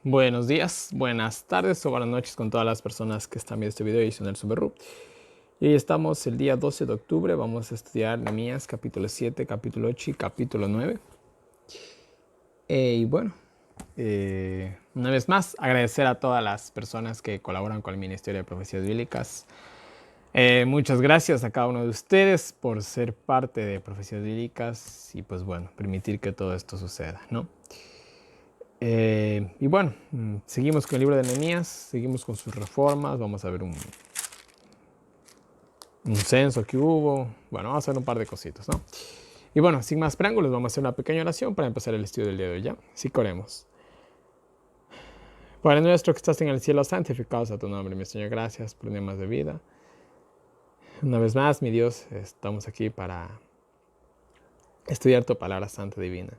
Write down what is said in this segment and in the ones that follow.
Buenos días, buenas tardes o buenas noches con todas las personas que están viendo este video. Yo soy Nelson Berru. Y hoy estamos el día 12 de octubre. Vamos a estudiar Nehemías capítulo 7, capítulo 8 y capítulo 9. Y bueno, una vez más, agradecer a todas las personas que colaboran con el Ministerio de Profecías Bíblicas. Muchas gracias a cada uno de ustedes por ser parte de Profecías Bíblicas y pues bueno, permitir que todo esto suceda, ¿no? Y bueno, seguimos con el libro de Nehemías, seguimos con sus reformas, vamos a ver un censo que hubo, bueno, vamos a ver un par de cositas, ¿no? Y bueno, sin más preámbulos, vamos a hacer una pequeña oración para empezar el estudio del día de hoy, ¿ya? Así que oremos. Padre nuestro que estás en el cielo, santificado sea tu nombre, mi Señor, gracias por más de vida. Una vez más, mi Dios, estamos aquí para estudiar tu palabra santa divina.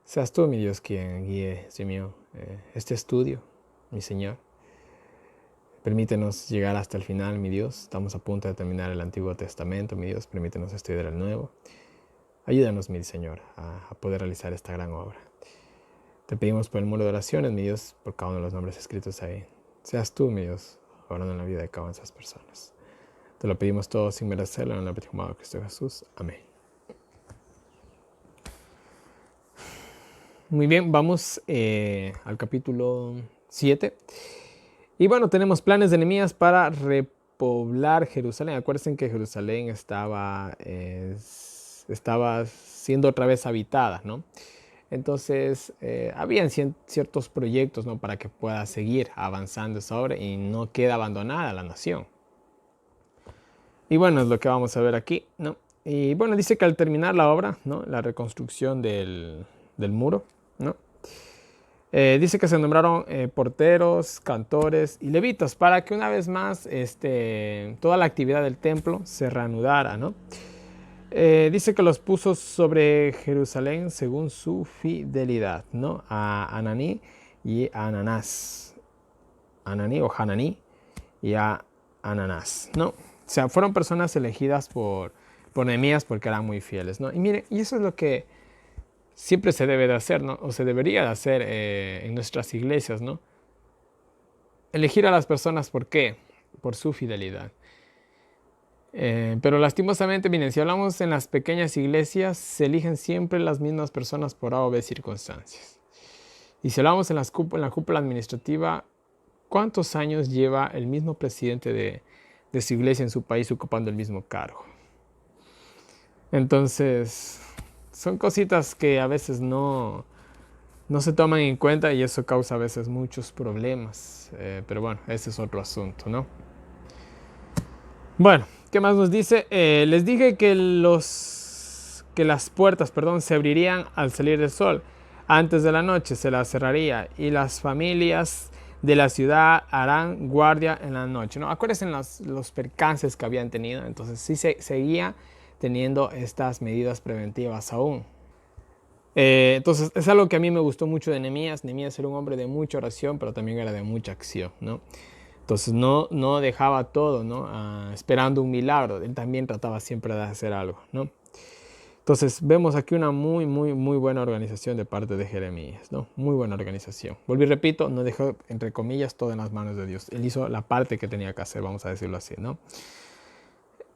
Seas tú, mi Dios, quien guíe, Señor mío, este estudio, mi Señor. Permítenos llegar hasta el final, mi Dios. Estamos a punto de terminar el Antiguo Testamento, mi Dios. Permítenos estudiar el Nuevo. Ayúdanos, mi Señor, a poder realizar esta gran obra. Te pedimos por el muro de oraciones, mi Dios, por cada uno de los nombres escritos ahí. Seas tú, mi Dios, obrando en la vida de cada una de esas personas. Te lo pedimos todo sin merecerlo, en el nombre de Cristo Jesús. Amén. Muy bien, vamos al capítulo 7. Y bueno, tenemos planes de Nehemías para repoblar Jerusalén. Acuérdense que Jerusalén estaba siendo otra vez habitada, ¿no? Entonces, habían ciertos proyectos, ¿no? Para que pueda seguir avanzando esa obra y no quede abandonada la nación. Y bueno, es lo que vamos a ver aquí, ¿no? Y bueno, dice que al terminar la obra, ¿no? La reconstrucción del muro, ¿no? Dice que se nombraron porteros, cantores y levitas para que una vez más toda la actividad del templo se reanudara, ¿no? Dice que los puso sobre Jerusalén según su fidelidad, ¿no? A Ananí y a Ananás. Ananí o Hananí y a Ananás, ¿no? O sea, fueron personas elegidas por Nehemías porque eran muy fieles, ¿no? Y miren, y eso es lo que siempre se debe de hacer, ¿no? O se debería de hacer en nuestras iglesias, ¿no? Elegir a las personas, ¿por qué? Por su fidelidad. Pero lastimosamente, miren, si hablamos en las pequeñas iglesias, se eligen siempre las mismas personas por A o B circunstancias. Y si hablamos en la cúpula administrativa, ¿cuántos años lleva el mismo presidente de su iglesia en su país ocupando el mismo cargo? Entonces, son cositas que a veces no se toman en cuenta y eso causa a veces muchos problemas. Pero bueno, ese es otro asunto, ¿no? Bueno, ¿qué más nos dice? Les dije que las puertas, se abrirían al salir del sol. Antes de la noche se las cerraría y las familias de la ciudad harán guardia en la noche, ¿no? Acuérdense los percances que habían tenido. Entonces sí seguía teniendo estas medidas preventivas aún. Entonces es algo que a mí me gustó mucho de Nehemías. Nehemías era un hombre de mucha oración, pero también era de mucha acción, ¿no? Entonces no dejaba todo, ¿no? Esperando un milagro. Él también trataba siempre de hacer algo, ¿no? Entonces vemos aquí una muy buena organización de parte de Jeremías, ¿no? Muy buena organización. Volví, repito, no dejó, entre comillas, todo en las manos de Dios. Él hizo la parte que tenía que hacer, vamos a decirlo así, ¿no?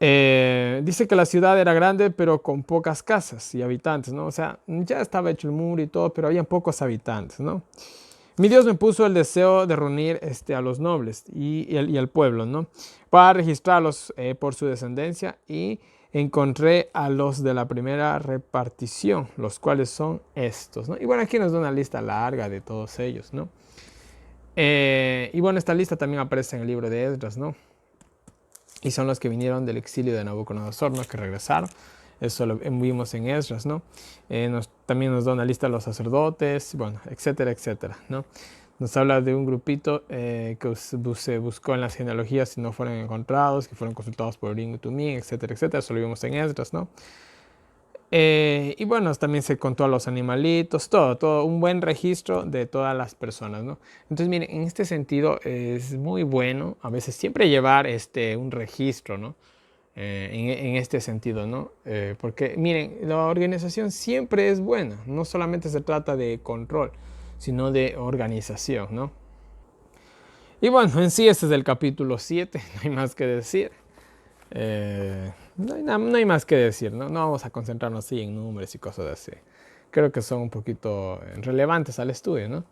Dice que la ciudad era grande, pero con pocas casas y habitantes, ¿no? O sea, ya estaba hecho el muro y todo, pero había pocos habitantes, ¿no? Mi Dios me puso el deseo de reunir a los nobles y al pueblo, ¿no? Para registrarlos por su descendencia, y encontré a los de la primera repartición, los cuales son estos, ¿no? Y bueno, aquí nos da una lista larga de todos ellos, ¿no? Y bueno, esta lista también aparece en el libro de Esdras, ¿no? Y son los que vinieron del exilio de Nabucodonosor, ¿no? Que regresaron. Eso lo vimos en Esdras, ¿no? También nos da una lista de los sacerdotes, bueno, etcétera, etcétera, ¿no? Nos habla de un grupito que se buscó en las genealogías y no fueron encontrados, que fueron consultados por Urim y Tumim, etcétera, etcétera. Eso lo vimos en Esdras, ¿no? Y bueno, también se contó a los animalitos, todo, un buen registro de todas las personas, ¿no? Entonces, miren, en este sentido es muy bueno a veces siempre llevar un registro, ¿no? En este sentido, ¿no? Porque miren, la organización siempre es buena, no solamente se trata de control, sino de organización, ¿no? Y bueno, en sí este es el capítulo 7, no hay más que decir. No hay más que decir, ¿no? No vamos a concentrarnos así en números y cosas así. Creo que son un poquito relevantes al estudio, ¿no?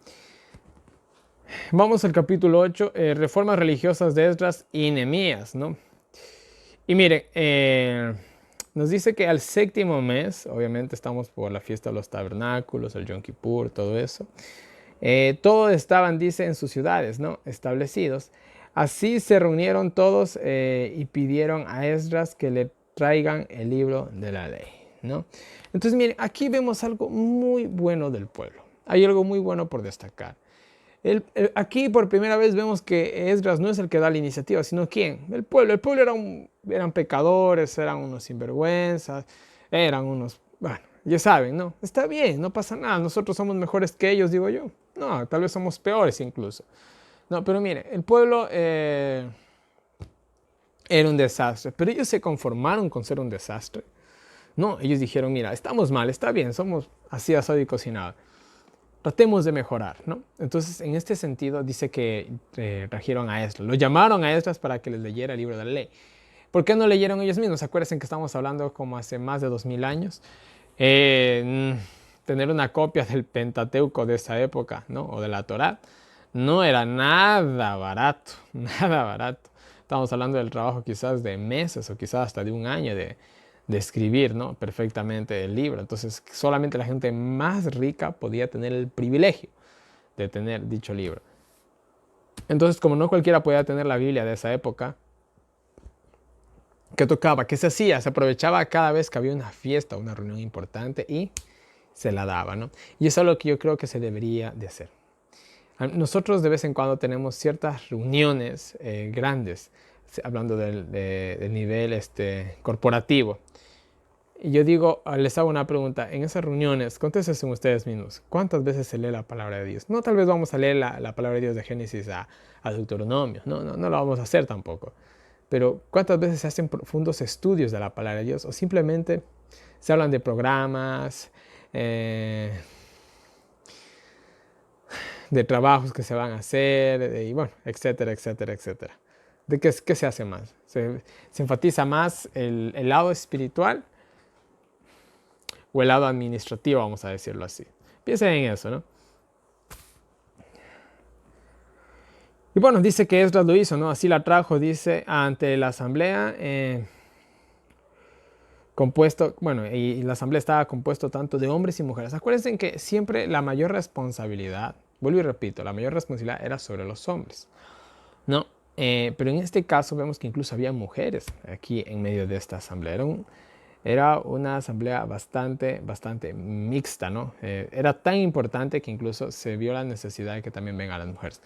Vamos al capítulo 8, reformas religiosas de Esdras y Nehemías, ¿no? Y miren, nos dice que al séptimo mes, obviamente estamos por la fiesta de los tabernáculos, el Yom Kippur, todo eso. Todos estaban, dice, en sus ciudades, ¿no? Establecidos. Así se reunieron todos y pidieron a Esdras que le traigan el libro de la ley, ¿no? Entonces, miren, aquí vemos algo muy bueno del pueblo. Hay algo muy bueno por destacar. Aquí por primera vez vemos que Esdras no es el que da la iniciativa, sino ¿quién? El pueblo. El pueblo eran pecadores, eran unos sinvergüenzas, eran unos... Bueno, ya saben, ¿no? Está bien, no pasa nada. Nosotros somos mejores que ellos, digo yo. No, tal vez somos peores incluso. No, pero mire, el pueblo era un desastre, pero ellos se conformaron con ser un desastre. No, ellos dijeron, mira, estamos mal, está bien, somos así asado y cocinado. Tratemos de mejorar, ¿no? Entonces, en este sentido, dice que trajeron a Esdras. Lo llamaron a Esdras para que les leyera el libro de la ley. ¿Por qué no leyeron ellos mismos? Acuérdense que estamos hablando como hace más de 2000 años. Tener una copia del Pentateuco de esa época, ¿no? O de la Torá, no era nada barato, nada barato. Estamos hablando del trabajo quizás de meses o quizás hasta de un año de escribir, ¿no? Perfectamente el libro. Entonces, solamente la gente más rica podía tener el privilegio de tener dicho libro. Entonces, como no cualquiera podía tener la Biblia de esa época, ¿qué tocaba? ¿Qué se hacía? Se aprovechaba cada vez que había una fiesta, una reunión importante y se la daba, ¿no? Y eso es lo que yo creo que se debería de hacer. Nosotros de vez en cuando tenemos ciertas reuniones grandes, hablando del nivel corporativo. Y yo digo, les hago una pregunta, en esas reuniones, contéstense ustedes mismos, ¿cuántas veces se lee la palabra de Dios? No, tal vez vamos a leer la palabra de Dios de Génesis a Deuteronomio, no lo vamos a hacer tampoco. Pero ¿cuántas veces se hacen profundos estudios de la palabra de Dios? O simplemente se hablan de programas, de trabajos que se van a hacer, y bueno, etcétera, etcétera, etcétera. ¿De qué se hace más? ¿Se enfatiza más el lado espiritual o el lado administrativo, vamos a decirlo así? Piensen en eso, ¿no? Y bueno, dice que Esdras lo hizo, ¿no? Así la trajo, dice, ante la asamblea, compuesto, bueno, y la asamblea estaba compuesto tanto de hombres y mujeres. Acuérdense que siempre la mayor responsabilidad, vuelvo y repito, la mayor responsabilidad era sobre los hombres, ¿no? Pero en este caso vemos que incluso había mujeres aquí en medio de esta asamblea. Era una asamblea bastante mixta, ¿no? Era tan importante que incluso se vio la necesidad de que también vengan las mujeres.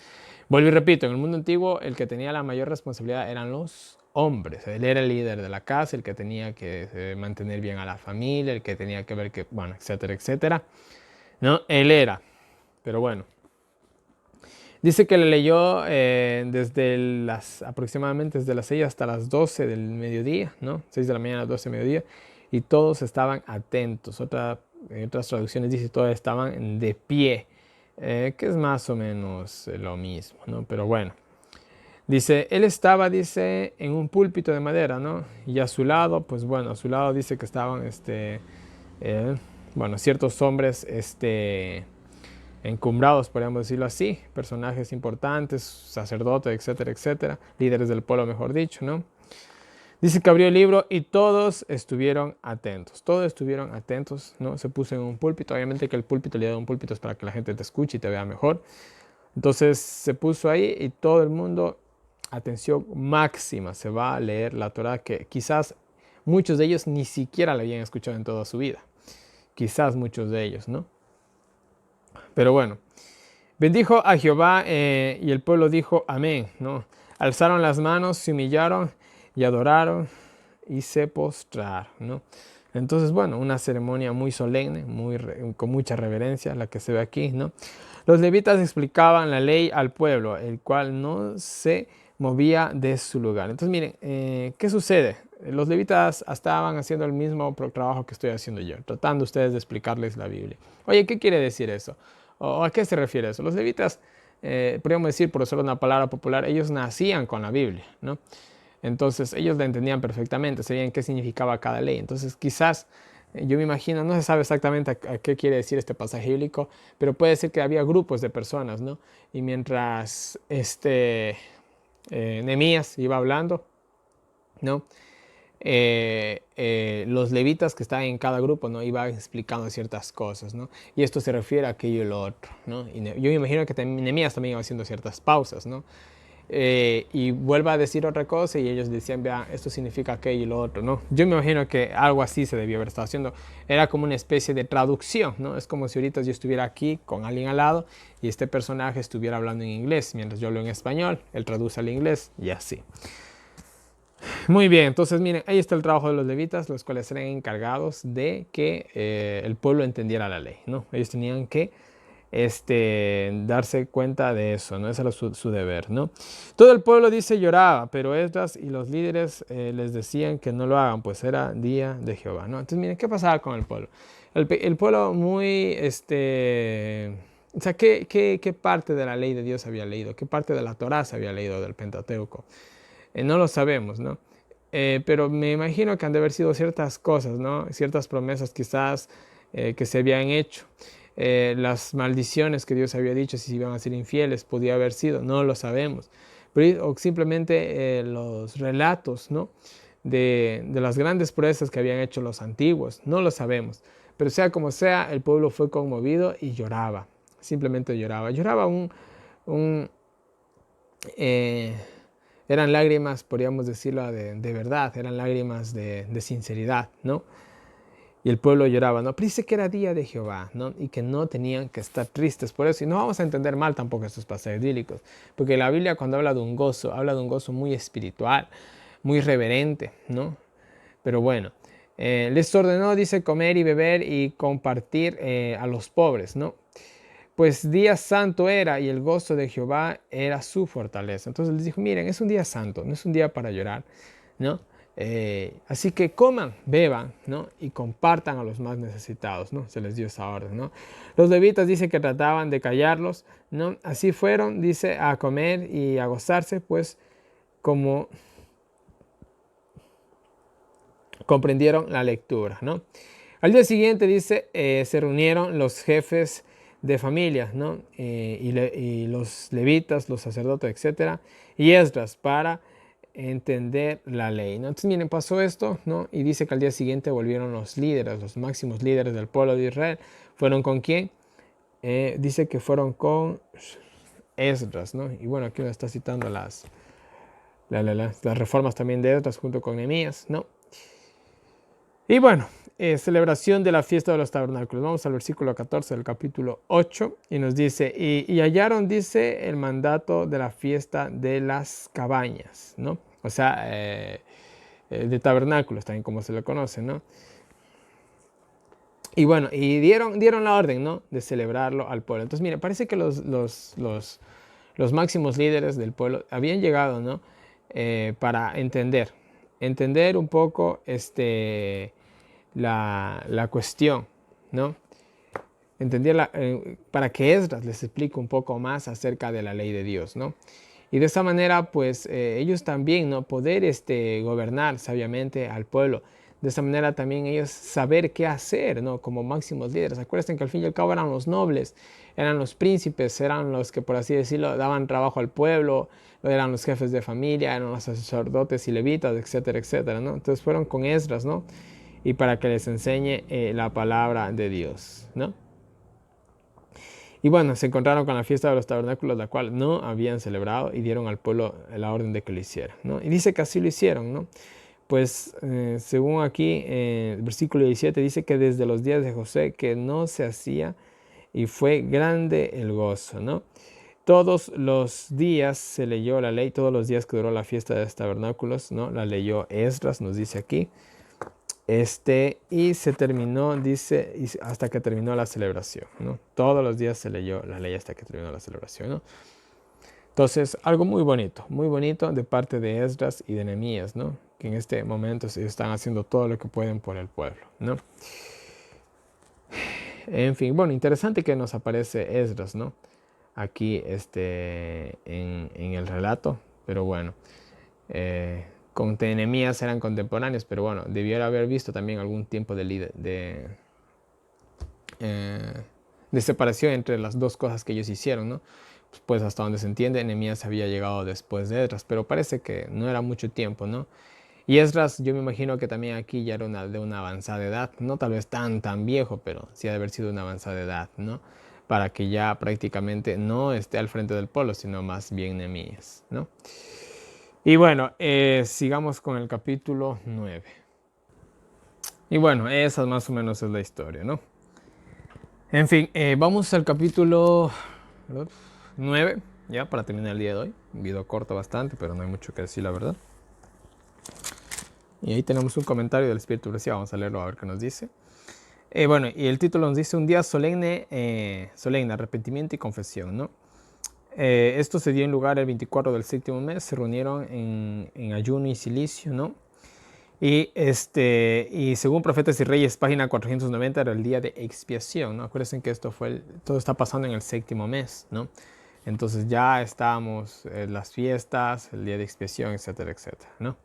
Vuelvo y repito, en el mundo antiguo el que tenía la mayor responsabilidad eran los hombres. Él era el líder de la casa, el que tenía que mantener bien a la familia, el que tenía que ver que, bueno, etcétera, etcétera. ¿No? Él era. Pero bueno. Dice que le leyó aproximadamente desde las 6 hasta las 12 del mediodía, ¿no? 6 de la mañana a las 12 del mediodía. Y todos estaban atentos. En otras traducciones dice todos estaban de pie, que es más o menos lo mismo, ¿no? Pero bueno. Dice, él estaba, dice, en un púlpito de madera, ¿no? Y a su lado, pues bueno, a su lado dice que estaban, bueno, ciertos hombres, encumbrados, podríamos decirlo así, personajes importantes, sacerdotes, etcétera, etcétera, líderes del pueblo, mejor dicho, ¿no? Dice que abrió el libro y todos estuvieron atentos, ¿no? Se puso en un púlpito, obviamente que el púlpito, le da un púlpito es para que la gente te escuche y te vea mejor. Entonces se puso ahí y todo el mundo, atención máxima, se va a leer la Torá, que quizás muchos de ellos ni siquiera la habían escuchado en toda su vida. Quizás muchos de ellos, ¿no? Pero bueno, bendijo a Jehová y el pueblo dijo amén, ¿no? Alzaron las manos, se humillaron y adoraron y se postraron, ¿no? Entonces, bueno, una ceremonia muy solemne, con mucha reverencia, la que se ve aquí, ¿no? Los levitas explicaban la ley al pueblo, el cual no se movía de su lugar. Entonces, miren, ¿qué sucede? Los levitas estaban haciendo el mismo trabajo que estoy haciendo yo, tratando ustedes de explicarles la Biblia. Oye, ¿qué quiere decir eso? ¿O a qué se refiere eso? Los levitas, podríamos decir, por usar una palabra popular, ellos nacían con la Biblia, ¿no? Entonces ellos la entendían perfectamente, sabían qué significaba cada ley. Entonces quizás, yo me imagino, no se sabe exactamente a qué quiere decir este pasaje bíblico, pero puede ser que había grupos de personas, ¿no? Y mientras Nehemías iba hablando, ¿no? Los levitas que estaban en cada grupo, ¿no? Iban explicando ciertas cosas, ¿no? Y esto se refiere a aquello y lo otro, ¿no? Y yo me imagino que Nehemías también iba haciendo ciertas pausas, ¿no? Y vuelva a decir otra cosa y ellos decían, vean, esto significa aquello y lo otro, ¿no? Yo me imagino que algo así se debió haber estado haciendo. Era como una especie de traducción, ¿no? Es como si ahorita yo estuviera aquí con alguien al lado y este personaje estuviera hablando en inglés, mientras yo hablo en español, él traduce al inglés y así. Muy bien, entonces miren, ahí está el trabajo de los levitas, los cuales eran encargados de que el pueblo entendiera la ley, ¿no? Ellos tenían que darse cuenta de eso, ¿no? Ese era su deber, ¿no? Todo el pueblo, dice, lloraba, pero Esdras y los líderes les decían que no lo hagan, pues era día de Jehová, ¿no? Entonces miren, ¿qué pasaba con el pueblo? El pueblo muy, o sea, ¿qué parte de la ley de Dios había leído? ¿Qué parte de la Torá se había leído del Pentateuco? No lo sabemos, ¿no? Pero me imagino que han de haber sido ciertas cosas, ¿no? Ciertas promesas quizás que se habían hecho. Las maldiciones que Dios había dicho si iban a ser infieles, podía haber sido, no lo sabemos. Pero, o simplemente los relatos, ¿no? De las grandes proezas que habían hecho los antiguos, no lo sabemos. Pero sea como sea, el pueblo fue conmovido y lloraba, simplemente lloraba. Lloraba un eran lágrimas, podríamos decirlo, de verdad, eran lágrimas de sinceridad, ¿no? Y el pueblo lloraba, ¿no? Pero dice que era día de Jehová, ¿no? Y que no tenían que estar tristes por eso. Y no vamos a entender mal tampoco estos pasajes bíblicos, porque la Biblia cuando habla de un gozo, habla de un gozo muy espiritual, muy reverente, ¿no? Pero bueno, les ordenó, dice, comer y beber y compartir a los pobres, ¿no? Pues día santo era y el gozo de Jehová era su fortaleza. Entonces les dijo, miren, es un día santo, no es un día para llorar, ¿no? Así que coman, beban, ¿no? Y compartan a los más necesitados, ¿no? Se les dio esa orden, ¿no? Los levitas dice que trataban de callarlos, ¿no? Así fueron, dice, a comer y a gozarse, pues como comprendieron la lectura, ¿no? Al día siguiente, dice, se reunieron los jefes de familia, ¿no? Y los levitas, los sacerdotes, etcétera, y Esdras para entender la ley, ¿no? Entonces, miren, pasó esto, ¿no? Y dice que al día siguiente volvieron los líderes, los máximos líderes del pueblo de Israel. ¿Fueron con quién? Dice que fueron con Esdras, ¿no? Y bueno, aquí lo está citando las reformas también de Esdras junto con Nehemías, ¿no? Y bueno, celebración de la fiesta de los tabernáculos. Vamos al versículo 14 del capítulo 8 y nos dice, y hallaron, dice, el mandato de la fiesta de las cabañas, ¿no? O sea, de tabernáculos también como se le conoce, ¿no? Y bueno, y dieron la orden, ¿no? De celebrarlo al pueblo. Entonces, mire, parece que los máximos líderes del pueblo habían llegado, ¿no? Para entender un poco la cuestión, ¿no? Para que Esdras les explique un poco más acerca de la ley de Dios, ¿no? Y de esa manera, pues, ellos también, ¿no? Poder gobernar sabiamente al pueblo. De esa manera también ellos saber qué hacer, ¿no? Como máximos líderes. Acuérdense que al fin y al cabo eran los nobles, eran los príncipes, eran los que, por así decirlo, daban trabajo al pueblo, eran los jefes de familia, eran los sacerdotes y levitas, etcétera, etcétera, ¿no? Entonces fueron con Esdras, ¿no? Y para que les enseñe la palabra de Dios, ¿no? Y bueno, se encontraron con la fiesta de los tabernáculos, la cual no habían celebrado, y dieron al pueblo la orden de que lo hiciera, ¿no? Y dice que así lo hicieron, ¿no? Pues según aquí, el versículo 17 dice que desde los días de José que no se hacía y fue grande el gozo, ¿no? Todos los días se leyó la ley, todos los días que duró la fiesta de los tabernáculos, ¿no? La leyó Esdras, nos dice aquí. Y se terminó, dice, hasta que terminó la celebración, ¿no? Todos los días se leyó la ley hasta que terminó la celebración, ¿no? Entonces, algo muy bonito de parte de Esdras y de Nehemías, ¿no? Que en este momento se están haciendo todo lo que pueden por el pueblo, ¿no? En fin, bueno, interesante que nos aparece Esdras, ¿no? Aquí en el relato, pero bueno, con Nehemías eran contemporáneos, pero bueno, debiera haber visto también algún tiempo eh, de separación entre las dos cosas que ellos hicieron, ¿no? Pues hasta donde se entiende, Nehemías había llegado después de Esdras, pero parece que no era mucho tiempo, ¿no? Y Esdras, yo me imagino que también aquí ya era de una avanzada edad, no tal vez tan viejo, pero sí ha de haber sido una avanzada edad, ¿no? Para que ya prácticamente no esté al frente del pueblo, sino más bien Nehemías, ¿no? Y bueno, sigamos con el capítulo 9. Y bueno, esa más o menos es la historia, ¿no? En fin, vamos al capítulo 9, ya para terminar el día de hoy. Un video corto bastante, pero no hay mucho que decir, la verdad. Y ahí tenemos un comentario del Espíritu Profecía, vamos a leerlo a ver qué nos dice. Bueno, y el título nos dice un día solemne, arrepentimiento y confesión, ¿no? Esto se dio en lugar el 24 del séptimo mes, se reunieron en ayuno y silicio, ¿no? Y según Profetas y Reyes, página 490, era el día de expiación, ¿no? Acuérdense que todo está pasando en el séptimo mes, ¿no? Entonces ya estábamos en las fiestas, el día de expiación, etcétera, etcétera, ¿no?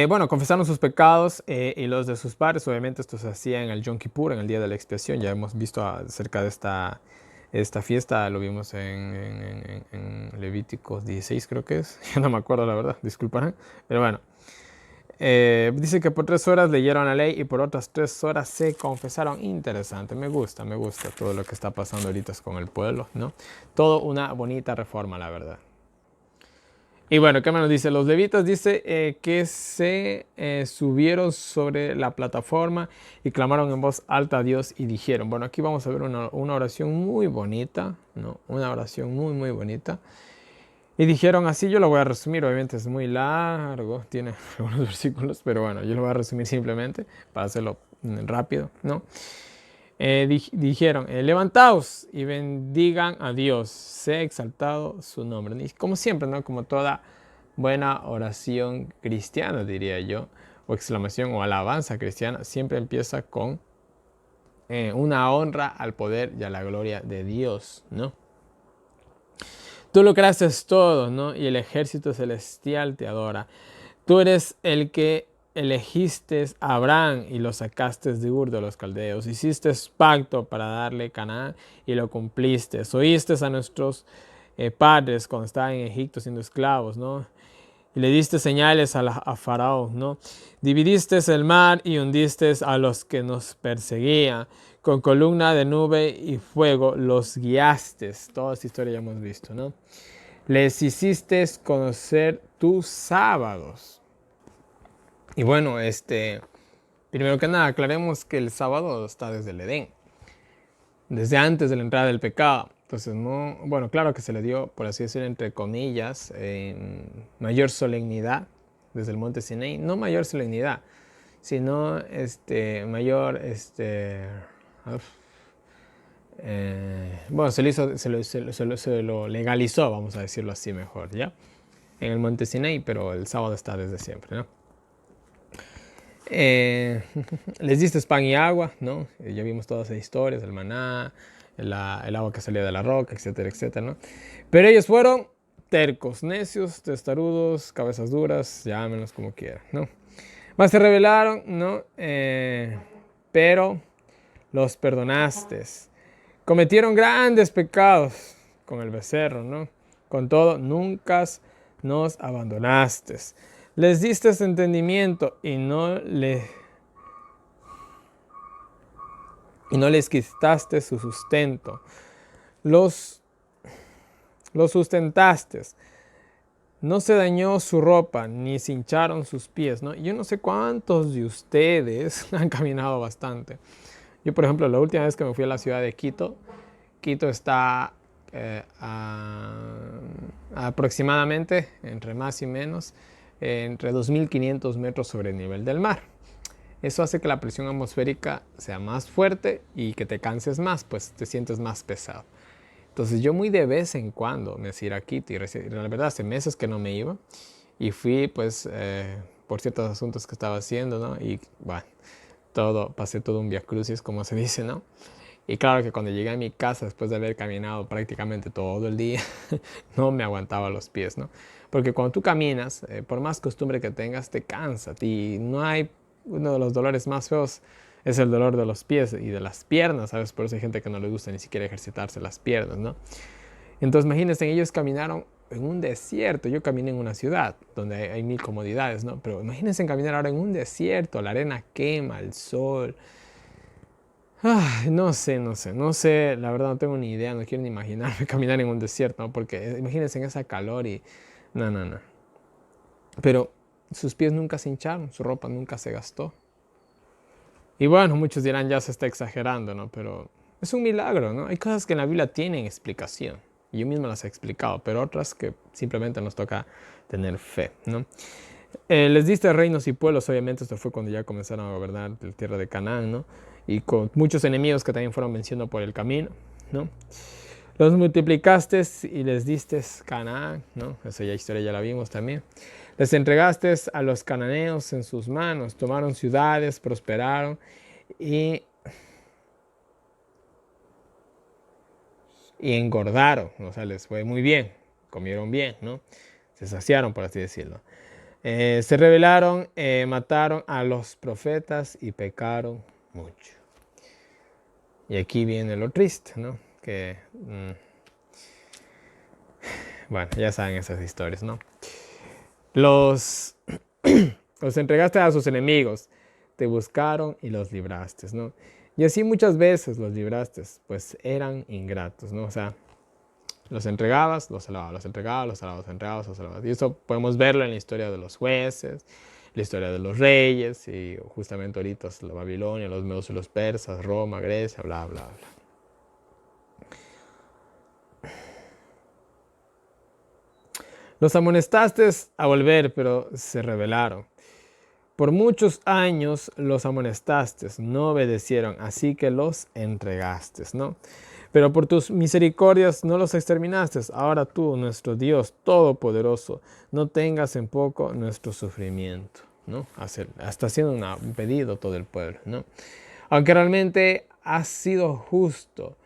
Bueno, confesaron sus pecados y los de sus padres. Obviamente esto se hacía en el Yom Kippur, en el día de la expiación. Ya hemos visto acerca de esta fiesta, lo vimos en Levíticos 16, creo que es. Ya no me acuerdo, la verdad, disculparán. Pero bueno, dice que por 3 horas leyeron la ley y por otras 3 horas se confesaron. Interesante, me gusta todo lo que está pasando ahorita con el pueblo, ¿no? Todo una bonita reforma, la verdad. Y bueno, ¿qué más nos dice? Los levitas dice que se subieron sobre la plataforma y clamaron en voz alta a Dios y dijeron, bueno, aquí vamos a ver una oración muy bonita, ¿no? Una oración muy bonita. Y dijeron así, yo lo voy a resumir, obviamente es muy largo, tiene algunos versículos, pero bueno, yo lo voy a resumir simplemente para hacerlo rápido, ¿no? Dijeron, levantaos y bendigan a Dios, sea exaltado su nombre. Y como siempre, ¿no? Como toda buena oración cristiana, diría yo, o exclamación o alabanza cristiana, siempre empieza con una honra al poder y a la gloria de Dios, ¿no? Tú lo creaste todo, ¿no? Y el ejército celestial te adora. Tú eres el que elegiste a Abraham y lo sacaste de Ur de los Caldeos. Hiciste pacto para darle Canaán y lo cumpliste. Oíste a nuestros padres cuando estaban en Egipto siendo esclavos, ¿no? Y le diste señales a Faraón, ¿no? Dividiste el mar y hundiste a los que nos perseguían. Con columna de nube y fuego los guiaste. Toda esta historia ya hemos visto, ¿no? Les hiciste conocer tus sábados. Y bueno, primero que nada, aclaremos que el sábado está desde el Edén, desde antes de la entrada del pecado. Entonces, no, bueno, claro que se le dio, por así decirlo, entre comillas, mayor solemnidad desde el monte Sinaí. No mayor solemnidad, sino mayor, bueno, se lo legalizó, vamos a decirlo así mejor, ¿ya? En el monte Sinaí, pero el sábado está desde siempre, ¿no? Les diste pan y agua, ¿no? Ya vimos todas esas historias, el maná, el agua que salía de la roca, etcétera, etcétera, ¿no? Pero ellos fueron tercos, necios, testarudos, cabezas duras, llámenlos como quieran, ¿no? Más se rebelaron, ¿no? Pero los perdonaste. Cometieron grandes pecados con el becerro, ¿no? Con todo, nunca nos abandonaste. Les diste entendimiento y no les quitaste su sustento. Los sustentaste. No se dañó su ropa, ni se hincharon sus pies, ¿no? Yo no sé cuántos de ustedes han caminado bastante. Yo, por ejemplo, la última vez que me fui a la ciudad de Quito, Quito está aproximadamente, entre más y menos, entre 2.500 metros sobre el nivel del mar. Eso hace que la presión atmosférica sea más fuerte y que te canses más, pues te sientes más pesado. Entonces yo muy de vez en cuando me hacía ir a Quito y la verdad hace meses que no me iba y fui pues por ciertos asuntos que estaba haciendo, ¿no? Y bueno, pasé todo un vía crucis, como se dice, ¿no? Y claro que cuando llegué a mi casa, después de haber caminado prácticamente todo el día, no me aguantaba los pies, ¿no? Porque cuando tú caminas, por más costumbre que tengas, te cansa. Y no hay uno de los dolores más feos, es el dolor de los pies y de las piernas, ¿sabes? Por eso hay gente que no le gusta ni siquiera ejercitarse las piernas, ¿no? Entonces imagínense, ellos caminaron en un desierto. Yo caminé en una ciudad donde hay mil comodidades, ¿no? Pero imagínense caminar ahora en un desierto, la arena quema, el sol. Ay, no sé, la verdad no tengo ni idea, no quiero ni imaginarme caminar en un desierto, ¿no? Porque imagínense en esa calor y no. Pero sus pies nunca se hincharon, su ropa nunca se gastó. Y bueno, muchos dirán ya se está exagerando, ¿no? Pero es un milagro, ¿no? Hay cosas que en la Biblia tienen explicación. Yo mismo las he explicado, pero otras que simplemente nos toca tener fe, ¿no? Les diste reinos y pueblos, obviamente esto fue cuando ya comenzaron a gobernar la tierra de Canaán, ¿no? Y con muchos enemigos que también fueron venciendo por el camino, ¿no? Los multiplicaste y les diste Canaán, ¿no? Esa historia ya la vimos también. Les entregaste a los cananeos en sus manos, tomaron ciudades, prosperaron y, y engordaron, o sea, les fue muy bien, comieron bien, ¿no? Se saciaron, por así decirlo. Se rebelaron, mataron a los profetas y pecaron mucho. Y aquí viene lo triste, ¿no? Que, bueno, ya saben esas historias, ¿no? Los entregaste a sus enemigos, te buscaron y los libraste, ¿no? Y así muchas veces los libraste, pues eran ingratos, ¿no? O sea, los entregabas, los alababas, los entregabas, los alababas, los entregabas, los alababas. Y eso podemos verlo en la historia de los jueces, la historia de los reyes, y justamente ahorita es la Babilonia, los medos y los persas, Roma, Grecia, bla, bla, bla. Los amonestaste a volver, pero se rebelaron. Por muchos años los amonestaste, no obedecieron, así que los entregaste, ¿no? Pero por tus misericordias no los exterminaste. Ahora tú, nuestro Dios Todopoderoso, no tengas en poco nuestro sufrimiento, ¿no? Hasta haciendo un pedido todo el pueblo, ¿no? Aunque realmente has sido justo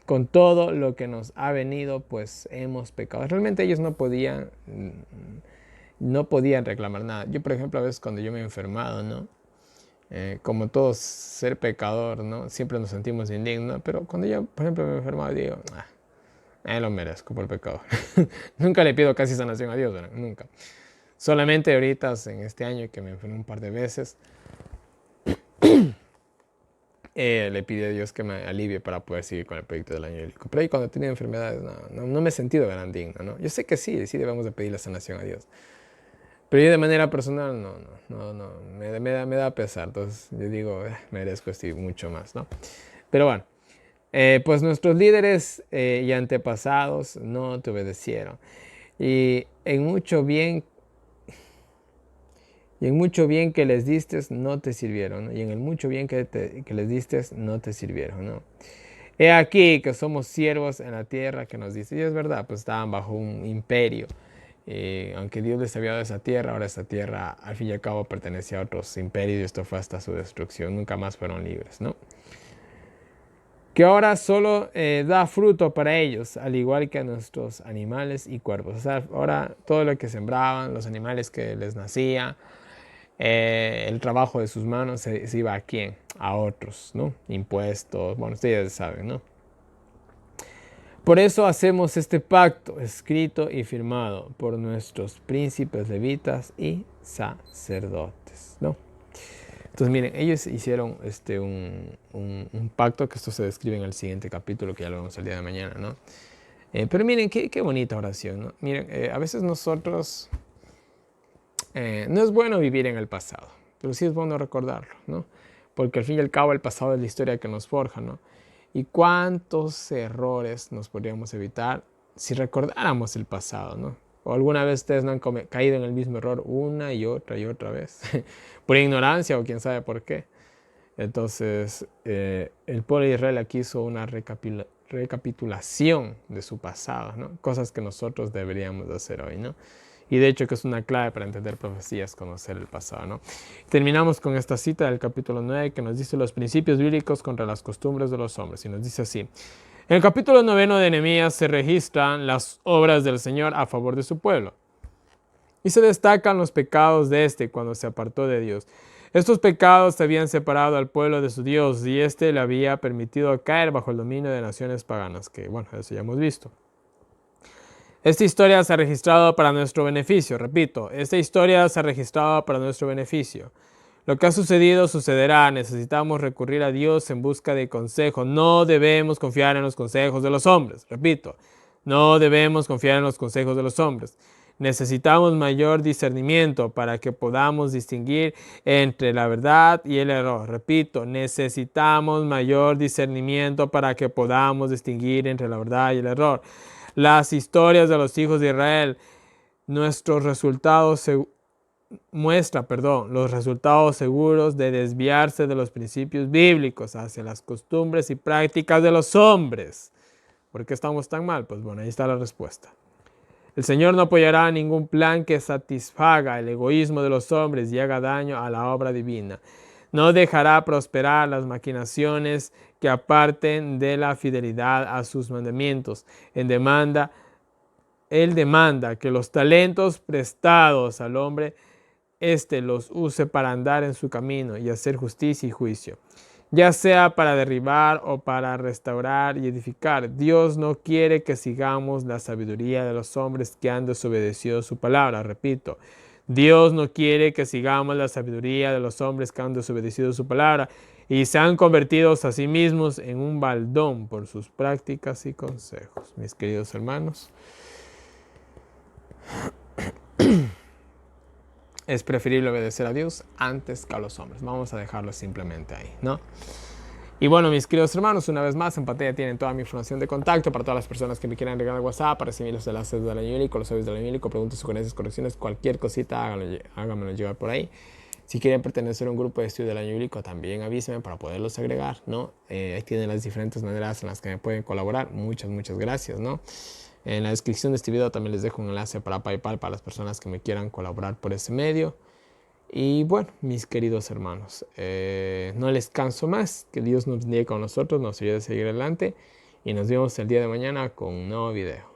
con todo lo que nos ha venido, pues hemos pecado. Realmente ellos no podían reclamar nada. Yo, por ejemplo, a veces cuando yo me he enfermado, ¿no? Como todo ser pecador, ¿no? Siempre nos sentimos indignos, pero cuando yo, por ejemplo, me he enfermado, digo, lo merezco por pecador. Nunca le pido casi sanación a Dios, ¿verdad? Nunca. Solamente ahorita, en este año que me enfermé un par de veces, le pide a Dios que me alivie para poder seguir con el proyecto del año bíblico. Pero ahí cuando he tenido enfermedades, no me he sentido gran digno, ¿no? Yo sé que sí debemos de pedir la sanación a Dios. Pero yo de manera personal, no, me da pesar. Entonces yo digo, merezco esto y mucho más, ¿no? Pero bueno, pues nuestros líderes y antepasados no te obedecieron. Y en mucho bien que les diste, no te sirvieron, ¿no? Y en el mucho bien que les diste, no te sirvieron, ¿no? He aquí que somos siervos en la tierra que nos diste. Y es verdad, pues estaban bajo un imperio. Aunque Dios les había dado esa tierra, ahora esa tierra al fin y al cabo pertenecía a otros imperios y esto fue hasta su destrucción. Nunca más fueron libres, ¿no? Que ahora solo da fruto para ellos, al igual que a nuestros animales y cuerpos. O sea, ahora todo lo que sembraban, los animales que les nacía, el trabajo de sus manos se iba a quién, a otros, ¿no? Impuestos, bueno, ustedes saben, ¿no? Por eso hacemos este pacto escrito y firmado por nuestros príncipes levitas y sacerdotes, ¿no? Entonces miren, ellos hicieron un pacto, que esto se describe en el siguiente capítulo, que ya lo vemos el día de mañana, ¿no? Pero miren, qué bonita oración, ¿no? Miren, a veces nosotros, no es bueno vivir en el pasado, pero sí es bueno recordarlo, ¿no? Porque al fin y al cabo el pasado es la historia que nos forja, ¿no? Y cuántos errores nos podríamos evitar si recordáramos el pasado, ¿no? O alguna vez ustedes no han caído en el mismo error una y otra vez, por ignorancia o quién sabe por qué. Entonces, el pueblo de Israel aquí hizo una recapitulación de su pasado, ¿no? Cosas que nosotros deberíamos hacer hoy, ¿no? Y de hecho que es una clave para entender profecías, conocer el pasado, ¿no? Terminamos con esta cita del capítulo 9 que nos dice los principios bíblicos contra las costumbres de los hombres. Y nos dice así. En el capítulo 9 de Nehemías se registran las obras del Señor a favor de su pueblo. Y se destacan los pecados de este cuando se apartó de Dios. Estos pecados habían separado al pueblo de su Dios y este le había permitido caer bajo el dominio de naciones paganas, que bueno, eso ya hemos visto. Esta historia se ha registrado para nuestro beneficio, repito, esta historia se ha registrado para nuestro beneficio. Lo que ha sucedido sucederá, necesitamos recurrir a Dios en busca de consejo, no debemos confiar en los consejos de los hombres, repito, no debemos confiar en los consejos de los hombres. Necesitamos mayor discernimiento para que podamos distinguir entre la verdad y el error. Repito, necesitamos mayor discernimiento para que podamos distinguir entre la verdad y el error. Las historias de los hijos de Israel, los resultados seguros de desviarse de los principios bíblicos hacia las costumbres y prácticas de los hombres. ¿Por qué estamos tan mal? Pues bueno, ahí está la respuesta. El Señor no apoyará ningún plan que satisfaga el egoísmo de los hombres y haga daño a la obra divina. No dejará prosperar las maquinaciones que aparten de la fidelidad a sus mandamientos. Él demanda que los talentos prestados al hombre, los use para andar en su camino y hacer justicia y juicio, ya sea para derribar o para restaurar y edificar. Dios no quiere que sigamos la sabiduría de los hombres que han desobedecido su palabra. Repito, Dios no quiere que sigamos la sabiduría de los hombres que han desobedecido su palabra y se han convertido a sí mismos en un baldón por sus prácticas y consejos. Mis queridos hermanos, es preferible obedecer a Dios antes que a los hombres. Vamos a dejarlo simplemente ahí, ¿no? Y bueno, mis queridos hermanos, una vez más en pantalla tienen toda mi información de contacto para todas las personas que me quieran agregar al WhatsApp, para recibir los enlaces de la Bíblica, los audios de la Bíblica, preguntas, sugerencias, correcciones, cualquier cosita, háganmelo llegar por ahí. Si quieren pertenecer a un grupo de estudio del año bíblico, también avísenme para poderlos agregar, ¿no? Ahí tienen las diferentes maneras en las que me pueden colaborar. Muchas gracias, ¿no? En la descripción de este video también les dejo un enlace para PayPal para las personas que me quieran colaborar por ese medio. Y bueno, mis queridos hermanos, no les canso más, que Dios nos bendiga con nosotros, nos ayude a seguir adelante y nos vemos el día de mañana con un nuevo video.